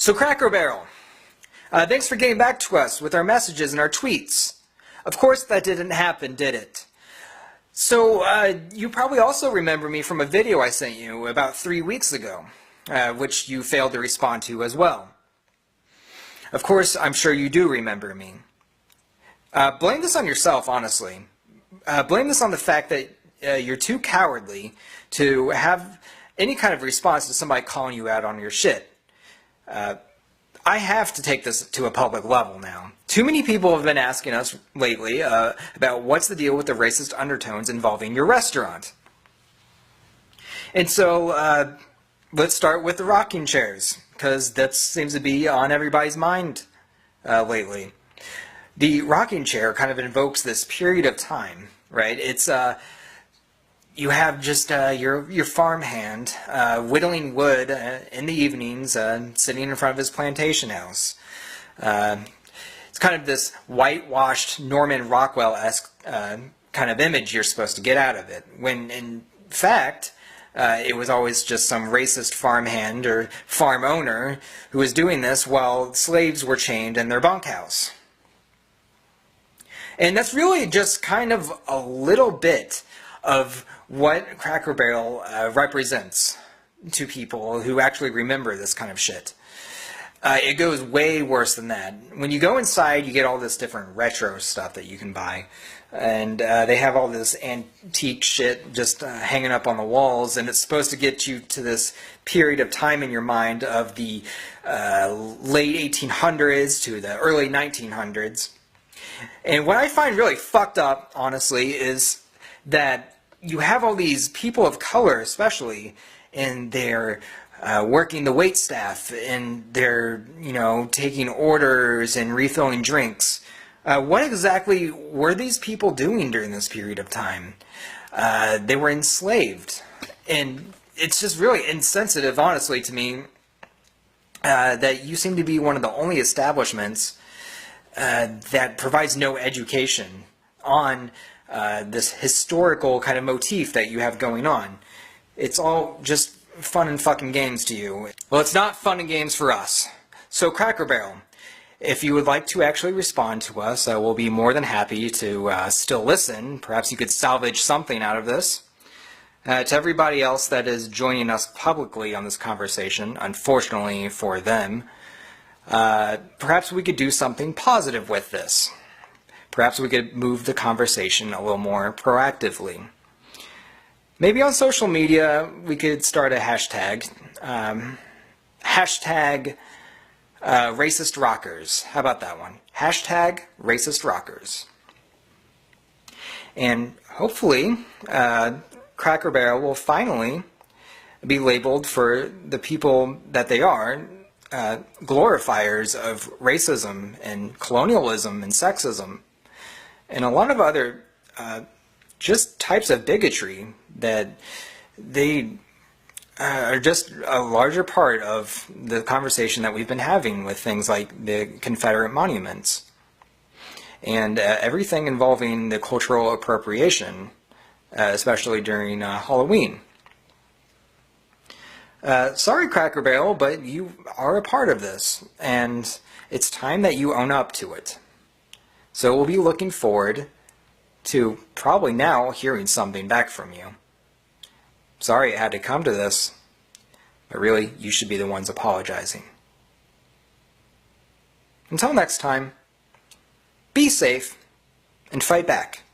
So Cracker Barrel, thanks for getting back to us with our messages and our tweets. Of course that didn't happen, did it? So you probably also remember me from a video I sent you about 3 weeks ago, which you failed to respond to as well. Of course, I'm sure you do remember me. Blame this on yourself, honestly. Blame this on the fact that you're too cowardly to have any kind of response to somebody calling you out on your shit. I have to take this to a public level now. Too many people have been asking us lately about what's the deal with the racist undertones involving your restaurant. And so let's start with the rocking chairs, because that seems to be on everybody's mind lately. The rocking chair kind of invokes this period of time, right? It's you have just your farmhand whittling wood in the evenings, sitting in front of his plantation house. It's kind of this whitewashed Norman Rockwell-esque kind of image you're supposed to get out of it, when in fact it was always just some racist farmhand or farm owner who was doing this while slaves were chained in their bunkhouse. And that's really just kind of a little bit of what Cracker Barrel represents to people who actually remember this kind of shit. It goes way worse than that. When you go inside, you get all this different retro stuff that you can buy. And they have all this antique shit just hanging up on the walls, and it's supposed to get you to this period of time in your mind of the late 1800s to the early 1900s. And what I find really fucked up, honestly, is that you have all these people of color, especially, and they're working the wait staff, and they're, taking orders and refilling drinks. What exactly were these people doing during this period of time? They were enslaved. And it's just really insensitive, honestly, to me, that you seem to be one of the only establishments that provides no education on this historical kind of motif that you have going on. It's all just fun and fucking games to you. Well, it's not fun and games for us. So Cracker Barrel, if you would like to actually respond to us, we'll be more than happy to still listen. Perhaps you could salvage something out of this. To everybody else that is joining us publicly on this conversation, unfortunately for them, perhaps we could do something positive with this. Perhaps we could move the conversation a little more proactively. Maybe on social media we could start a hashtag. Hashtag racist rockers. How about that one? Hashtag racist rockers. And hopefully Cracker Barrel will finally be labeled for the people that they are, glorifiers of racism and colonialism and sexism and a lot of other just types of bigotry that they are just a larger part of the conversation that we've been having with things like the Confederate monuments and everything involving the cultural appropriation, especially during Halloween. Sorry, Cracker Barrel, but you are a part of this, and it's time that you own up to it. So we'll be looking forward to probably now hearing something back from you. Sorry it had to come to this, but really, you should be the ones apologizing. Until next time, be safe and fight back.